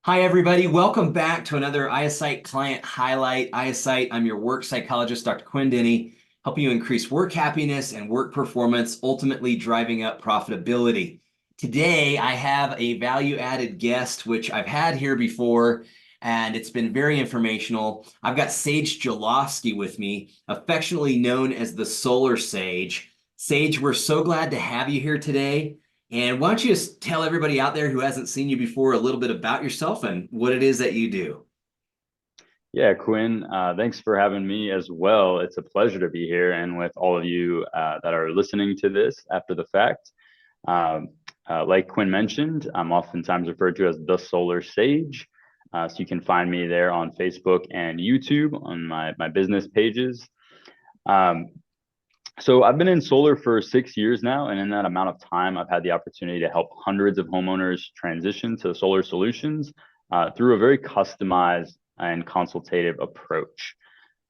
Hi, everybody. Welcome back to another ioPSYte client highlight. ioPSYte, I'm your work psychologist, Dr. Quinn Denny, helping you increase work happiness and work performance, ultimately driving up profitability. Today, I have a value-added guest, which I've had here before, and it's been very informational. I've got Sage Jolofsky with me, affectionately known as the Solar Sage. Sage, we're so glad to have you here today. And why don't you just tell everybody out there who hasn't seen you before a little bit about yourself and what it is that you do? Yeah, Quinn, thanks for having me as well. It's a pleasure to be here and with all of you that are listening to this after the fact. Um, like Quinn mentioned, I'm oftentimes referred to as the Solar Sage. So you can find me there on Facebook and YouTube on my business pages. Um, so I've been in solar for 6 years now, and in that amount of time, I've had the opportunity to help hundreds of homeowners transition to solar solutions through a very customized and consultative approach.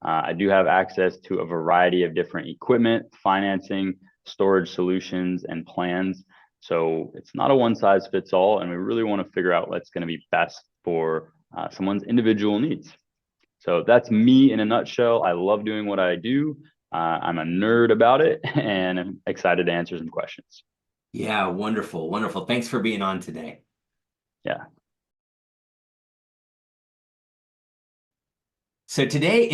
I do have access to a variety of different equipment, financing, storage solutions, and plans. So it's not a one size fits all, and we really want to figure out what's going to be best for someone's individual needs. So that's me in a nutshell. I love doing what I do. I'm a nerd about it, and I'm excited to answer some questions. Yeah, wonderful, wonderful. Thanks for being on today. Yeah. So in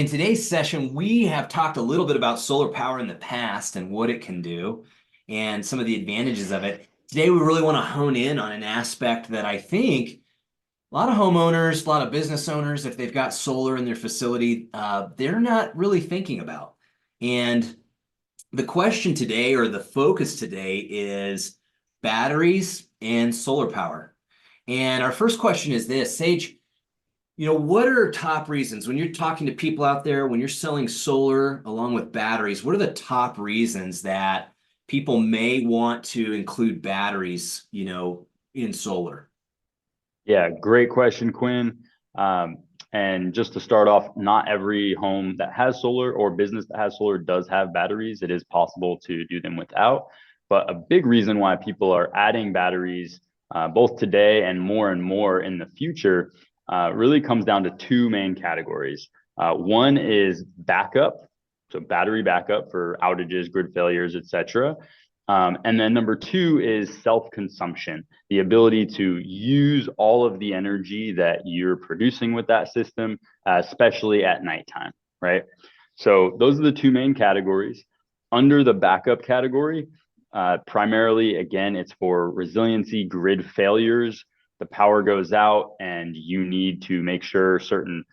today's session, we have talked a little bit about solar power in the past and what it can do and some of the advantages of it. Today, we really want to hone in on an aspect that I think a lot of homeowners, a lot of business owners, if they've got solar in their facility, they're not really thinking about. And the question today, or the focus today, is batteries and solar power. And our first question is this, Sage, what are top reasons when you're talking to people out there, when you're selling solar along with batteries, what are the top reasons that people may want to include batteries, in solar? Yeah, great question, Quinn. And just to start off, not every home that has solar or business that has solar does have batteries. It is possible to do them without. But a big reason why people are adding batteries, both today and more in the future, really comes down to two main categories. One is backup, so battery backup for outages, grid failures, etc. And then number two is self-consumption, the ability to use all of the energy that you're producing with that system, especially at nighttime, right? So those are the two main categories. Under the backup category, primarily, again, it's for resiliency, grid failures. The power goes out and you need to make sure certain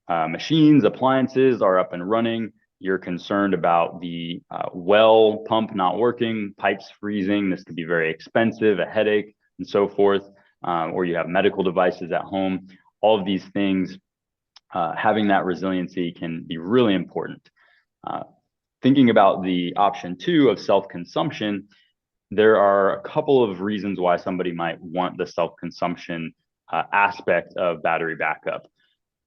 machines, appliances are up and running. You're concerned about the well pump not working, pipes freezing. This could be very expensive, a headache, and so forth. Or you have medical devices at home. All of these things, having that resiliency can be really important. Thinking about the option two of self-consumption, there are a couple of reasons why somebody might want the self-consumption aspect of battery backup.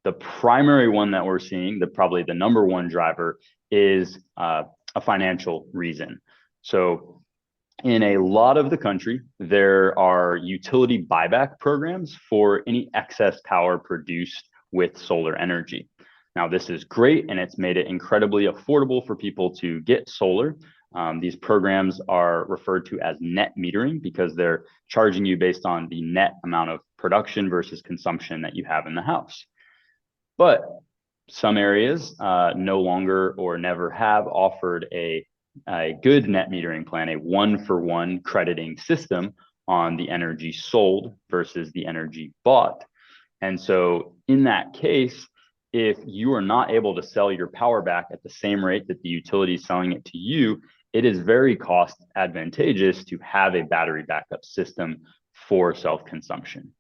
The primary one that we're seeing, probably the number one driver, is a financial reason. So in a lot of the country, there are utility buyback programs for any excess power produced with solar energy. Now, this is great, and it's made it incredibly affordable for people to get solar. These programs are referred to as net metering because they're charging you based on the net amount of production versus consumption that you have in the house. But some areas no longer or never have offered a good net metering plan, a one-for-one crediting system on the energy sold versus the energy bought. And so in that case, if you are not able to sell your power back at the same rate that the utility is selling it to you, it is very cost advantageous to have a battery backup system for self-consumption.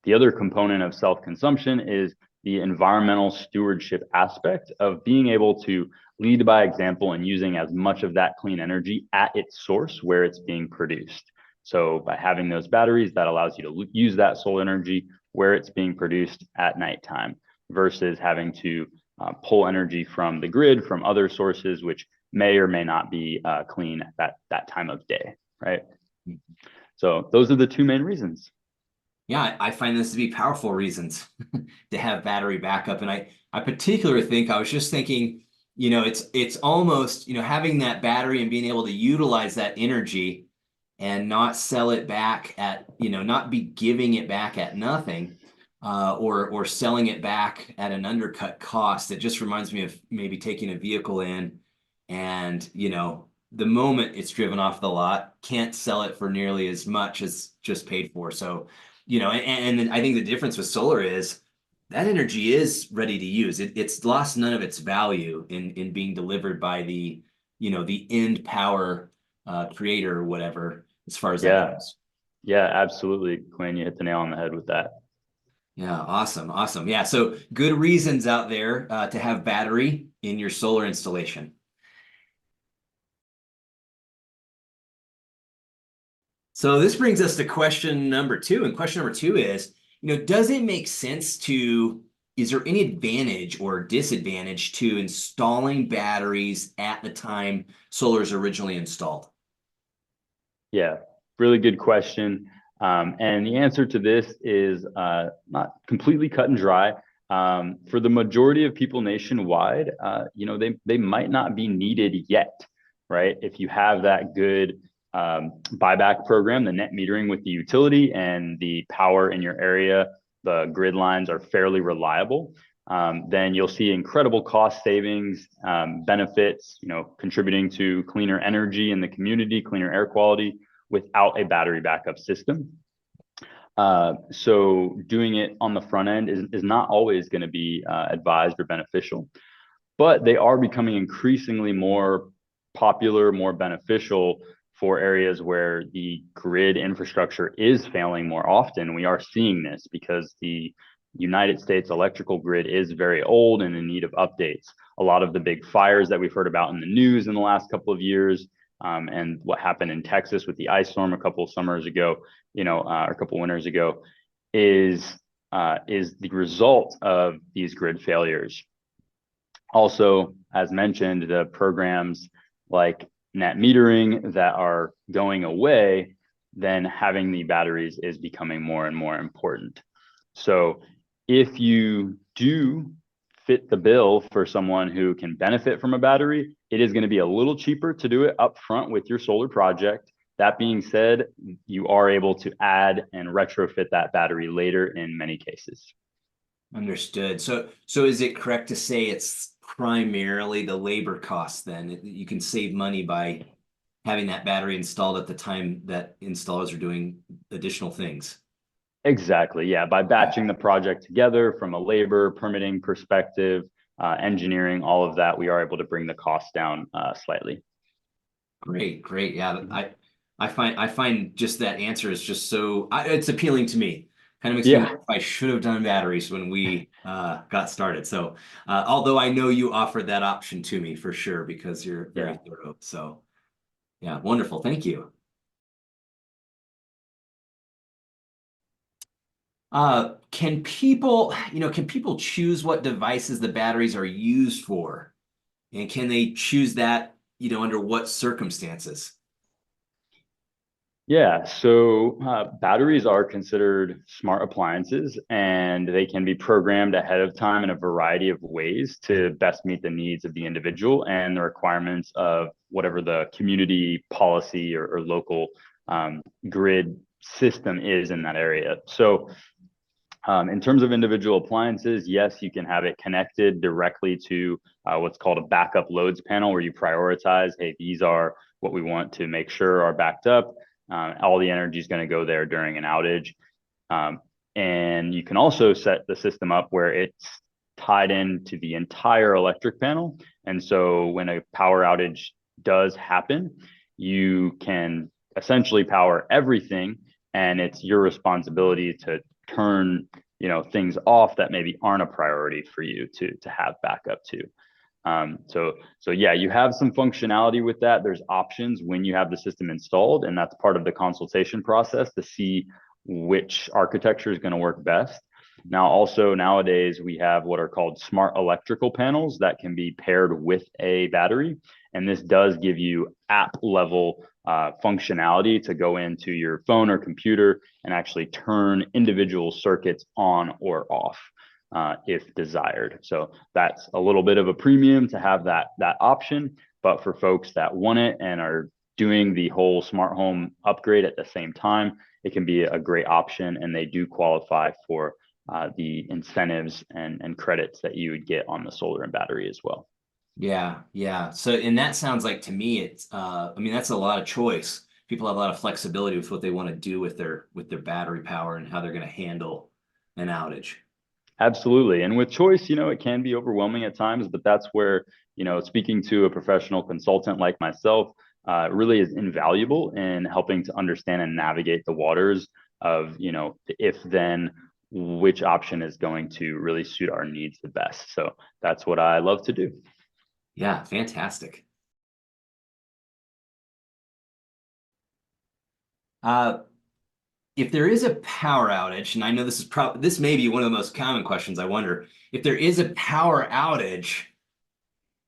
The other component of self-consumption is the environmental stewardship aspect of being able to lead by example and using as much of that clean energy at its source where it's being produced. So by having those batteries, that allows you to use that solar energy where it's being produced at nighttime versus having to pull energy from the grid from other sources, which may or may not be clean at that time of day, right? So those are the two main reasons. Yeah, I find this to be powerful reasons to have battery backup. And I particularly think I was just thinking, it's almost, having that battery and being able to utilize that energy and not sell it back at, not be giving it back at nothing, or selling it back at an undercut cost. It just reminds me of maybe taking a vehicle in and, the moment it's driven off the lot, can't sell it for nearly as much as just paid for. So, and then I think the difference with solar is that energy is ready to use. It's lost none of its value in being delivered by the end power creator or whatever, as far as that Yeah, goes. yeah, absolutely, Quinn. You hit the nail on the head with that. Yeah, awesome, awesome. Yeah, so good reasons out there to have battery in your solar installation. So this brings us to question number two. And question number two is, does it make sense is there any advantage or disadvantage to installing batteries at the time solar is originally installed? Yeah, really good question. And the answer to this is not completely cut and dry. For the majority of people nationwide, they might not be needed yet, right? If you have that good buyback program, the net metering with the utility and the power in your area, the grid lines are fairly reliable. Then you'll see incredible cost savings, benefits, contributing to cleaner energy in the community, cleaner air quality without a battery backup system. So doing it on the front end is not always going to be advised or beneficial, but they are becoming increasingly more popular, more beneficial for areas where the grid infrastructure is failing more often. We are seeing this because the United States electrical grid is very old and in need of updates. A lot of the big fires that we've heard about in the news in the last couple of years, and what happened in Texas with the ice storm a couple of summers ago, or a couple of winters ago, is the result of these grid failures. Also, as mentioned, the programs like net metering that are going away, then having the batteries is becoming more and more important. So if you do fit the bill for someone who can benefit from a battery, it is going to be a little cheaper to do it up front with your solar project. That being said, you are able to add and retrofit that battery later in many cases. Understood. So is it correct to say it's primarily the labor costs then? You can save money by having that battery installed at the time that installers are doing additional things. Exactly. Yeah. By batching the project together from a labor permitting perspective, engineering, all of that, we are able to bring the cost down slightly. Great, great. Yeah, Mhm. I find just that answer is just it's appealing to me. Kind of makes me Yeah. wonder if I should have done batteries when we got started. So, although I know you offered that option to me for sure because you're very Yeah. thorough. So, yeah, wonderful. Thank you. Can people choose what devices the batteries are used for? And can they choose that, under what circumstances? Yeah, so batteries are considered smart appliances and they can be programmed ahead of time in a variety of ways to best meet the needs of the individual and the requirements of whatever the community policy or local grid system is in that area. So in terms of individual appliances, yes, you can have it connected directly to what's called a backup loads panel where you prioritize, hey, these are what we want to make sure are backed up. All the energy is going to go there during an outage. Um, and you can also set the system up where it's tied into the entire electric panel. And so when a power outage does happen, you can essentially power everything and it's your responsibility to turn things off that maybe aren't a priority for you to have backup to. So yeah, you have some functionality with that. There's options when you have the system installed, and that's part of the consultation process to see which architecture is going to work best. Now, also nowadays we have what are called smart electrical panels that can be paired with a battery, And this does give you app level functionality to go into your phone or computer and actually turn individual circuits on or off if desired. So that's a little bit of a premium to have that option. But for folks that want it and are doing the whole smart home upgrade at the same time, it can be a great option, and they do qualify for the incentives and credits that you would get on the solar and battery as well. Yeah, yeah. So, and that sounds like to me, I mean, that's a lot of choice. People have a lot of flexibility with what they want to do with their battery power and how they're going to handle an outage. Absolutely. And with choice, it can be overwhelming at times, but that's where, speaking to a professional consultant like myself really is invaluable in helping to understand and navigate the waters of, if then which option is going to really suit our needs the best. So that's what I love to do. Yeah, fantastic. Uh, if there is a power outage, and I know this may be one of the most common questions, I wonder if there is a power outage,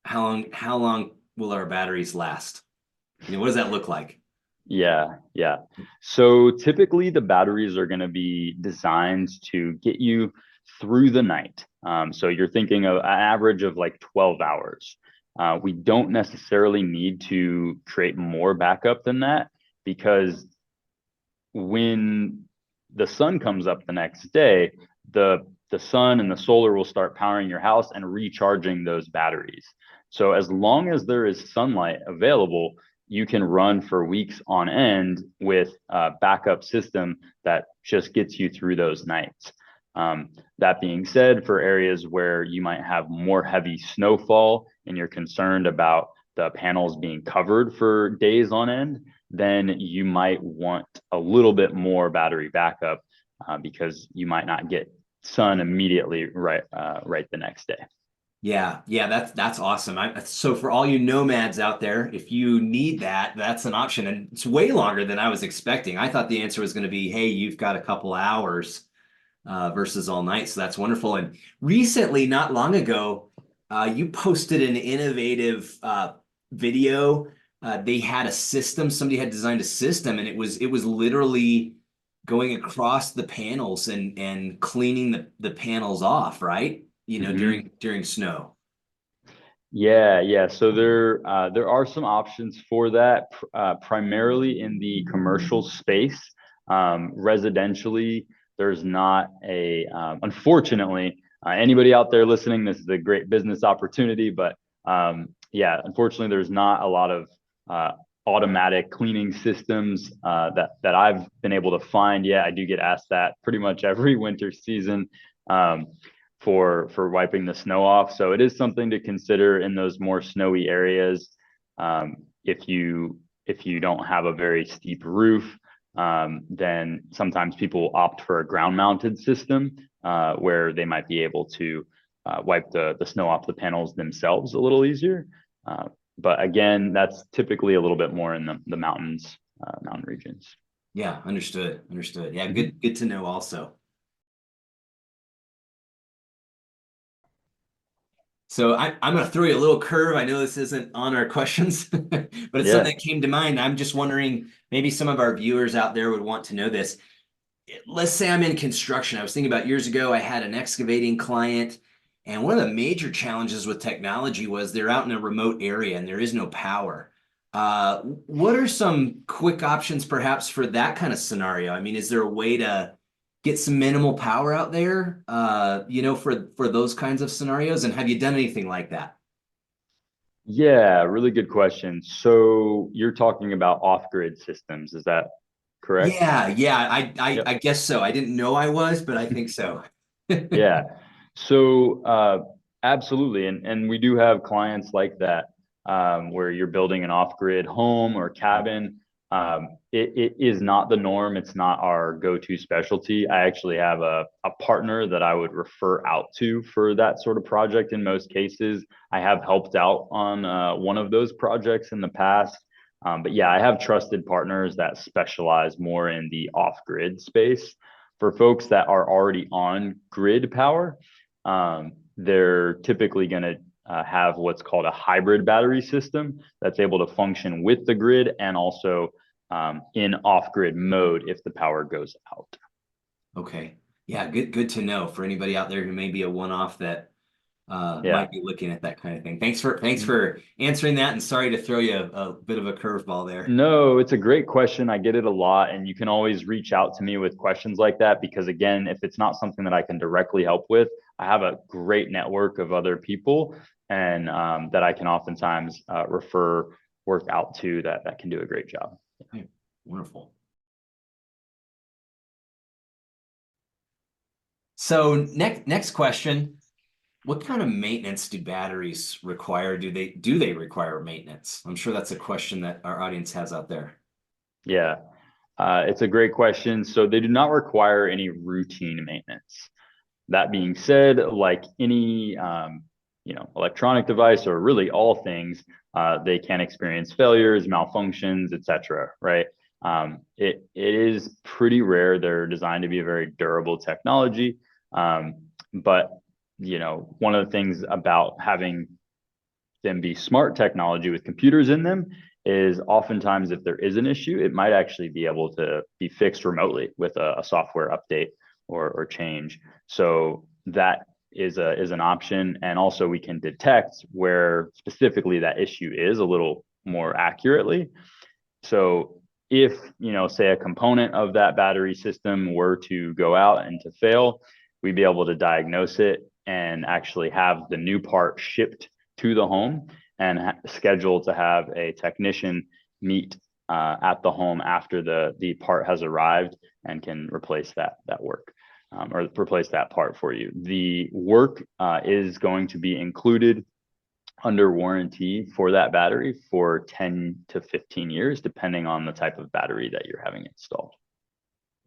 how long will our batteries last? What does that look like? Yeah, yeah. So typically the batteries are going to be designed to get you through the night. So you're thinking of an average of like 12 hours. We don't necessarily need to create more backup than that, because when the sun comes up the next day, the sun and the solar will start powering your house and recharging those batteries. So as long as there is sunlight available, you can run for weeks on end with a backup system that just gets you through those nights. That being said, for areas where you might have more heavy snowfall and you're concerned about the panels being covered for days on end, then you might want a little bit more battery backup because you might not get sun immediately right the next day. Yeah, yeah, that's awesome. So for all you nomads out there, if you need that, that's an option, and it's way longer than I was expecting. I thought the answer was going to be, hey, you've got a couple hours versus all night, so that's wonderful. And recently, not long ago, you posted an innovative video. They had a system, somebody had designed a system, and it was literally going across the panels and cleaning the panels off, right? Mm-hmm. During snow. Yeah, yeah. So there are some options for that, primarily in the commercial space. Residentially, there's not unfortunately, anybody out there listening, this is a great business opportunity, but yeah, unfortunately, there's not a lot of uh, automatic cleaning systems that I've been able to find yet. I do get asked that pretty much every winter season. Um, for wiping the snow off. So it is something to consider in those more snowy areas. If you don't have a very steep roof, then sometimes people opt for a ground mounted system where they might be able to wipe the snow off the panels themselves a little easier. But again, that's typically a little bit more in the mountain regions. Yeah, understood. Yeah, Mhm. good to know also. So I'm going to throw you a little curve. I know this isn't on our questions, but it's something Yeah. that came to mind. I'm just wondering, maybe some of our viewers out there would want to know this. Let's say I'm in construction. I was thinking about years ago, I had an excavating client, and one of the major challenges with technology was they're out in a remote area and there is no power. What are some quick options perhaps for that kind of scenario? I mean, is there a way to get some minimal power out there, for those kinds of scenarios? And have you done anything like that? Yeah, really good question. So you're talking about off-grid systems, is that correct? Yeah, yeah, I Yep. guess so. I didn't know I was, but I think so. Yeah. So absolutely. And we do have clients like that where you're building an off-grid home or cabin. It is not the norm. It's not our go-to specialty. I actually have a partner that I would refer out to for that sort of project in most cases. I have helped out on one of those projects in the past. But yeah, I have trusted partners that specialize more in the off-grid space. For folks that are already on grid power, they're typically going to have what's called a hybrid battery system that's able to function with the grid and also in off-grid mode if the power goes out. Okay. Yeah, good to know for anybody out there who may be a one-off that Yeah. might be looking at that kind of thing. Thanks for answering that, and sorry to throw you a bit of a curveball there. No, it's a great question. I get it a lot, and you can always reach out to me with questions like that because, again, if it's not something that I can directly help with, I have a great network of other people and that I can oftentimes refer work out to that can do a great job. Okay, wonderful. So next question. What kind of maintenance do batteries require? Do they require maintenance? I'm sure that's a question that our audience has out there. Yeah, it's a great question. So they do not require any routine maintenance. That being said, like any electronic device or really all things, they can experience failures, malfunctions, etc. Right? It is pretty rare. They're designed to be a very durable technology, but one of the things about having them be smart technology with computers in them is oftentimes if there is an issue, it might actually be able to be fixed remotely with a software update or change. So that is an option. And also we can detect where specifically that issue is a little more accurately. So if, say a component of that battery system were to go out and to fail, we'd be able to diagnose it and actually have the new part shipped to the home and schedule to have a technician meet at the home after the part has arrived and can replace that work or replace that part for you. The work is going to be included under warranty for that battery for 10 to 15 years, depending on the type of battery that you're having installed.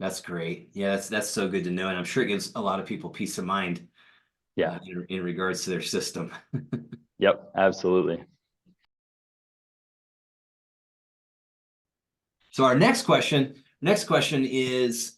That's great. Yeah, that's so good to know, and I'm sure it gives a lot of people peace of mind. Yeah. In regards to their system. Yep, absolutely. So our next question is,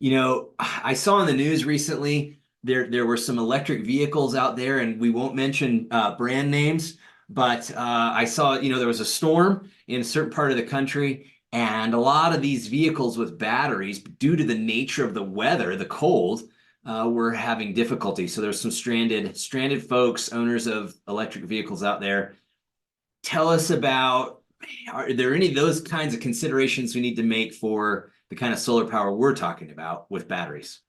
I saw in the news recently there were some electric vehicles out there, and we won't mention brand names, but I saw, there was a storm in a certain part of the country, and a lot of these vehicles with batteries, due to the nature of the weather, the cold, were having difficulty. So there's some stranded folks, owners of electric vehicles out there. Tell us about, are there any of those kinds of considerations we need to make for the kind of solar power we're talking about with batteries?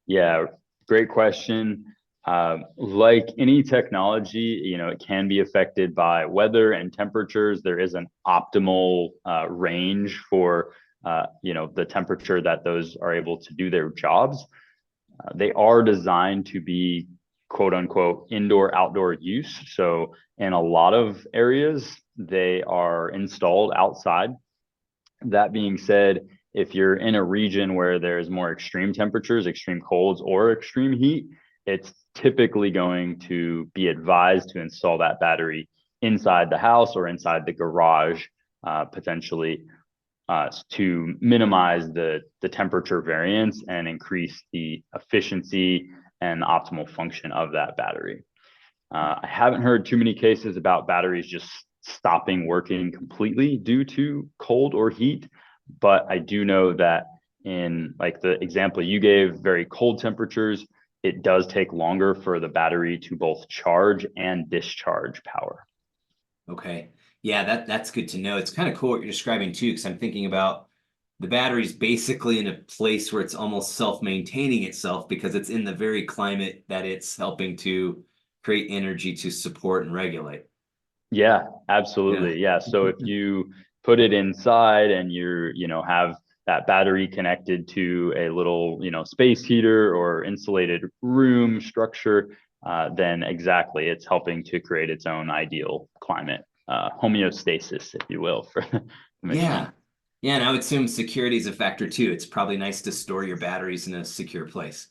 Yeah, great question. Like any technology, it can be affected by weather and temperatures. There is an optimal range for, the temperature that those are able to do their jobs. They are designed to be quote unquote indoor outdoor use. So in a lot of areas, they are installed outside. That being said, if you're in a region where there's more extreme temperatures, extreme colds, or extreme heat, it's typically going to be advised to install that battery inside the house or inside the garage, potentially, to minimize the temperature variance and increase the efficiency and optimal function of that battery. I haven't heard too many cases about batteries just stopping working completely due to cold or heat, but I do know that in like the example you gave, very cold temperatures, it does take longer for the battery to both charge and discharge power. Okay. Yeah, that's good to know. It's kind of cool what you're describing too, because I'm thinking about the battery's basically in a place where it's almost self-maintaining itself because it's in the very climate that it's helping to create energy to support and regulate. Yeah, Yeah. absolutely. Yeah. So if you put it inside and have that battery connected to a little, space heater or insulated room structure, then exactly it's helping to create its own ideal climate, homeostasis, if you will, for the machine. Yeah. Yeah, and I would assume security is a factor too. It's probably nice to store your batteries in a secure place.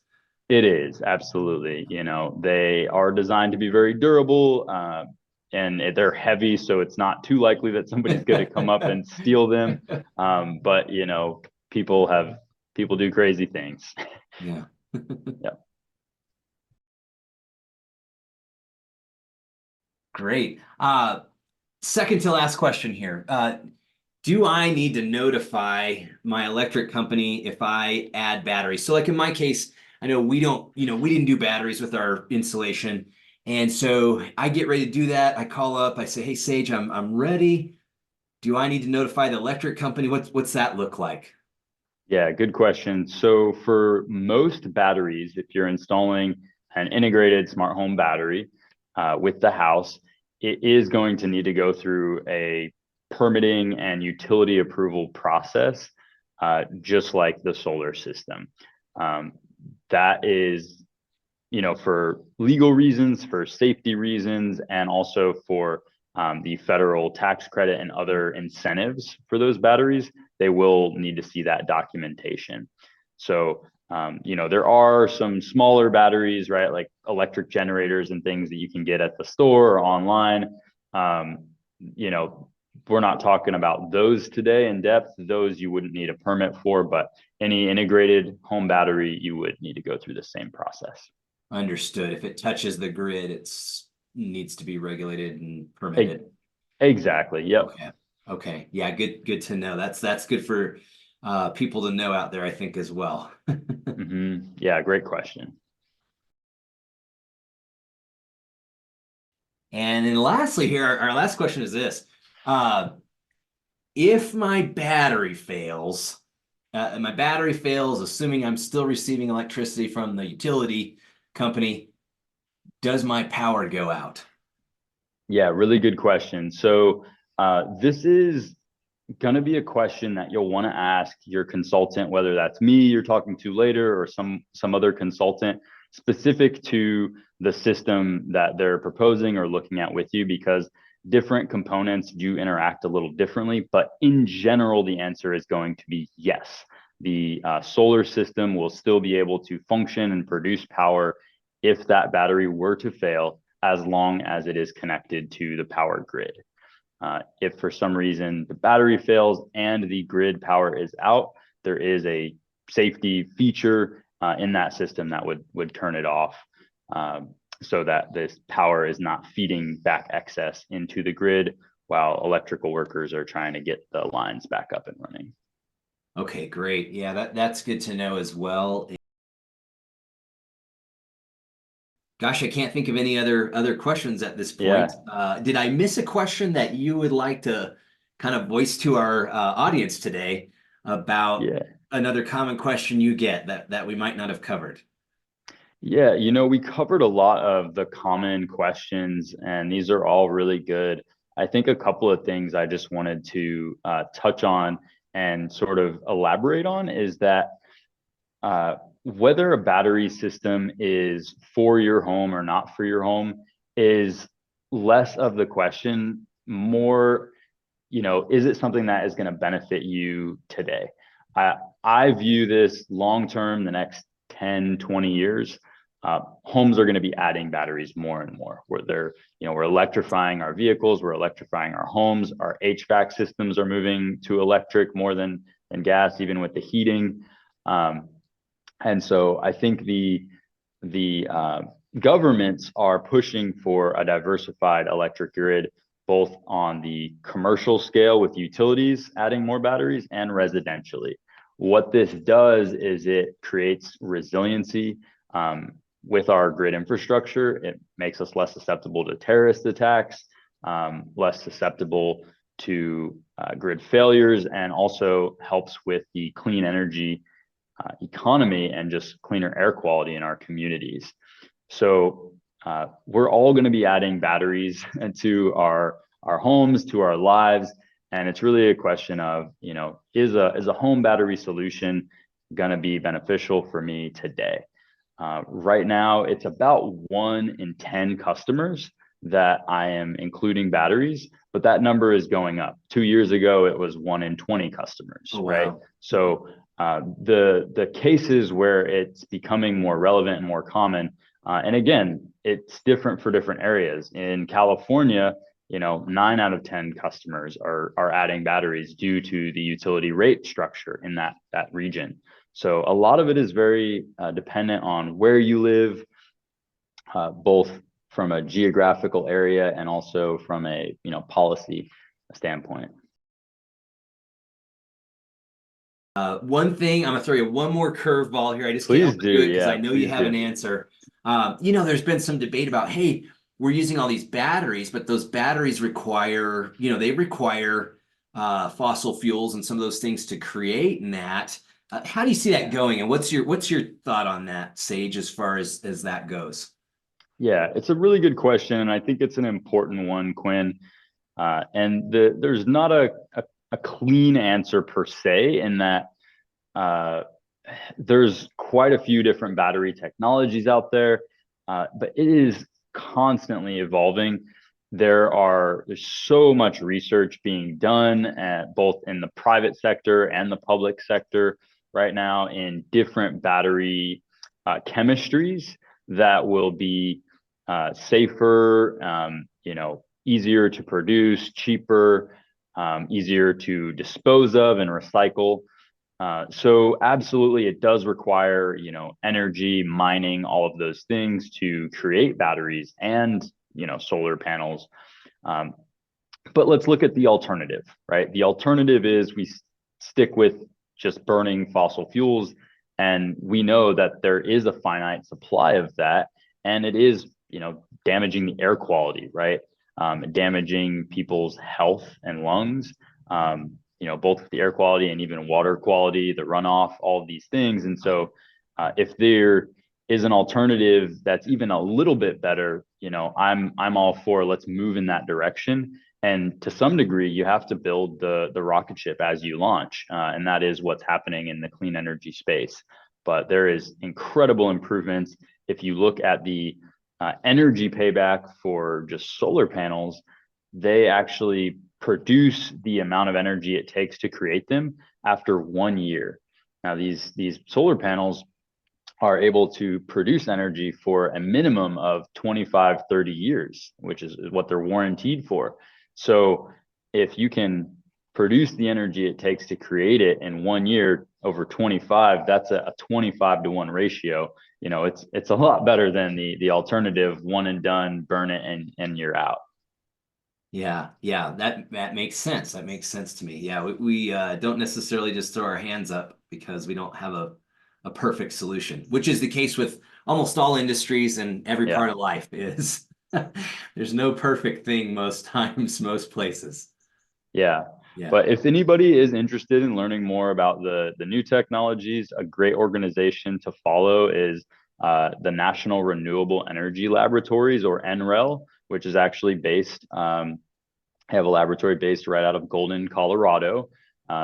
It is absolutely, they are designed to be very durable, and they're heavy, so it's not too likely that somebody's going to come up and steal them. But people people do crazy things. Yeah. Yeah. Great. Second to last question here. Do I need to notify my electric company if I add batteries? So like in my case, I know we don't, we didn't do batteries with our installation. And so I get ready to do that. I call up, I say, "Hey Sage, I'm ready. Do I need to notify the electric company? What's that look like?" Yeah, good question. So for most batteries, if you're installing an integrated smart home battery with the house, it is going to need to go through a permitting and utility approval process, just like the solar system. Um, that is, for legal reasons, for safety reasons, and also for the federal tax credit and other incentives for those batteries, they will need to see that documentation. So, there are some smaller batteries, right? Like electric generators and things that you can get at the store or online. Um, you know, we're not talking about those today in depth. Those you wouldn't need a permit for, but any integrated home battery, you would need to go through the same process. Understood. If it touches the grid, it's needs to be regulated and E- permitted. Exactly. Yep. Okay. Okay. Yeah, good to know. That's good for people to know out there, I think, as well. Yeah, great question. And then lastly here, our last question is this. Uh, if my battery fails, assuming I'm still receiving electricity from the utility company, does my power go out? Yeah, really good question. So this is going to be a question that you'll want to ask your consultant, whether that's me you're talking to later or some other consultant specific to the system that they're proposing or looking at with you, because different components do interact a little differently. But in general, the answer is going to be yes. The solar system will still be able to function and produce power if that battery were to fail, as long as it is connected to the power grid. If for some reason the battery fails and the grid power is out, there is a safety feature in that system that would turn it off, so that this power is not feeding back excess into the grid while electrical workers are trying to get the lines back up and running. Okay, great. Yeah, that's good to know as well. Gosh, I can't think of any other questions at this point. Yeah, Did I miss a question that you would like to kind of voice to our audience today about yeah. another common question you get that we might not have covered? Yeah, we covered a lot of the common questions, and these are all really good. I think a couple of things I just wanted to touch on and sort of elaborate on is that uh, whether a battery system is for your home or not for your home is less of the question, more, is it something that is going to benefit you today? I, I view this long term, the next 10, 20 years. Homes are going to be adding batteries more and more. We're electrifying our vehicles, we're electrifying our homes, our HVAC systems are moving to electric more than gas, even with the heating. Um, and so I think the governments are pushing for a diversified electric grid, both on the commercial scale with utilities adding more batteries and residentially. What this does is it creates resiliency with our grid infrastructure. It makes us less susceptible to terrorist attacks, less susceptible to grid failures, and also helps with the clean energy economy and just cleaner air quality in our communities. So we're all going to be adding batteries to our homes, to our lives, and it's really a question of, is a home battery solution going to be beneficial for me today? Right now, it's about 1 in 10 customers that I am including batteries, but that number is going up. 2 years ago, it was 1 in 20 customers, Oh, right? wow. So the cases where it's becoming more relevant and more common, and again, it's different for different areas. In California, 9 out of 10 customers are adding batteries due to the utility rate structure in that region. So a lot of it is very dependent on where you live, both from a geographical area and also from a policy standpoint. One thing, I'm gonna throw you one more curveball here. I just can't Please help but do do. it because I Yeah, know you please have do. an answer. There's been some debate about, hey, we're using all these batteries, but those batteries require, they require fossil fuels and some of those things to create and that. How do you see that Yeah. going? And what's your thought on that, Sage, as far as that goes? Yeah, it's a really good question, and I think it's an important one, Quinn. There's not a clean answer per se in that uh, there's quite a few different battery technologies out there, but it is constantly evolving. There's so much research being done both in the private sector and the public sector right now in different battery chemistries that will be safer, easier to produce, cheaper, easier to dispose of and recycle. So absolutely, it does require, energy, mining, all of those things to create batteries and, solar panels. Um, but let's look at the alternative, right? The alternative is we stick with just burning fossil fuels, and we know that there is a finite supply of that, and it is, damaging the air quality, right? Damaging people's health and lungs. Both the air quality and even water quality, the runoff, all of these things. And so, if there is an alternative that's even a little bit better, I'm all for let's move in that direction. And to some degree, you have to build the rocket ship as you launch, and that is what's happening in the clean energy space. But there is incredible improvements. If you look at the energy payback for just solar panels, they actually produce the amount of energy it takes to create them after 1 year. Now, these solar panels are able to produce energy for a minimum of 25, 30 years, which is what they're warranted for. So if you can produce the energy it takes to create it in 1 year over 25, that's a 25 to 1 ratio. It's a lot better than the alternative one and done, burn it and you're out. Yeah, that makes sense. That makes sense to me. Yeah, we don't necessarily just throw our hands up because we don't have a perfect solution, which is the case with almost all industries and every Yeah. part of life is there's no perfect thing most times, most places. Yeah. Yeah. But if anybody is interested in learning more about the new technologies, a great organization to follow is the National Renewable Energy Laboratories, or NREL, which is actually based, have a laboratory based right out of Golden, Colorado.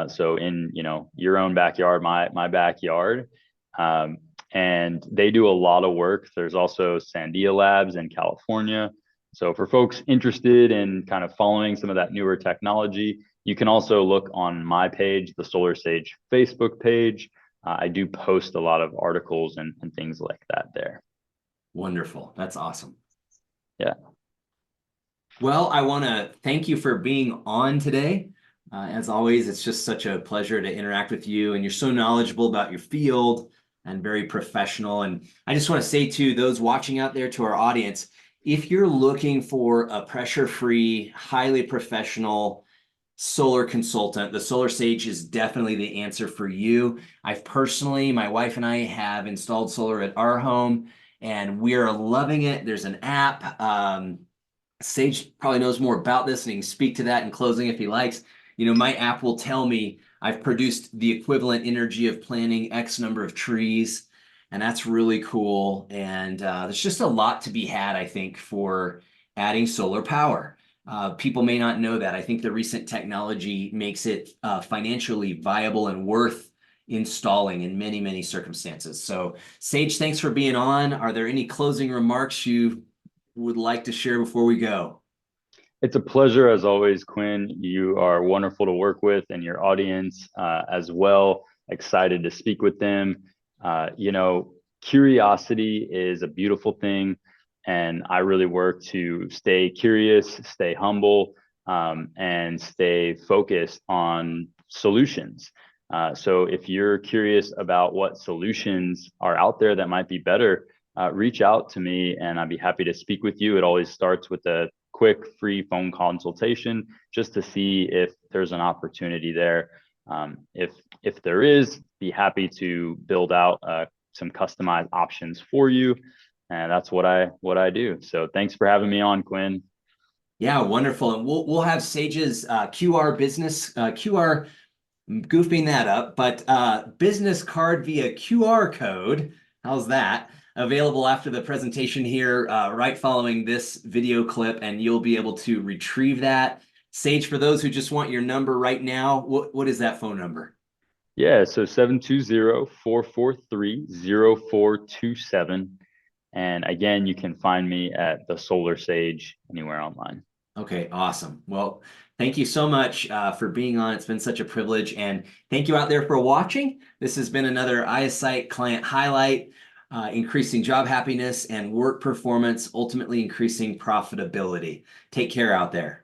So in your own backyard, my backyard, um, and they do a lot of work. There's also Sandia Labs in California. So for folks interested in kind of following some of that newer technology, you can also look on my page, the Solar Sage Facebook page. I do post a lot of articles and things like that there. Wonderful. That's awesome. Yeah. Well, I want to thank you for being on today. As always, it's just such a pleasure to interact with you, and you're so knowledgeable about your field and very professional. And I just want to say to those watching out there, to our audience, if you're looking for a pressure-free, highly professional solar consultant, the Solar Sage is definitely the answer for you. My wife and I have installed solar at our home, and we are loving it. There's an app. Sage probably knows more about this and he can speak to that in closing if he likes. My app will tell me I've produced the equivalent energy of planting X number of trees, and that's really cool. And there's just a lot to be had, I think, for adding solar power. People may not know that. I think the recent technology makes it financially viable and worth installing in many, many circumstances. So, Sage, thanks for being on. Are there any closing remarks you would like to share before we go? It's a pleasure as always, Quinn. You are wonderful to work with and your audience as well. Excited to speak with them. Curiosity is a beautiful thing. And I really work to stay curious, stay humble, and stay focused on solutions. So if you're curious about what solutions are out there that might be better, reach out to me and I'd be happy to speak with you. It always starts with a quick free phone consultation just to see if there's an opportunity there. If there is, be happy to build out some customized options for you. And that's what I do. So thanks for having me on, Quinn. Yeah, wonderful. And we'll have Sage's QR business QR goofing that up, but business card via QR code. How's that? Available after the presentation here, right following this video clip, and you'll be able to retrieve that. Sage, for those who just want your number right now, what is that phone number? Yeah, so 720-443-0427. And again, you can find me at the Solar Sage anywhere online. Okay, awesome. Well, thank you so much for being on. It's been such a privilege. And thank you out there for watching. This has been another ioPSYte client highlight, increasing job happiness and work performance, ultimately increasing profitability. Take care out there.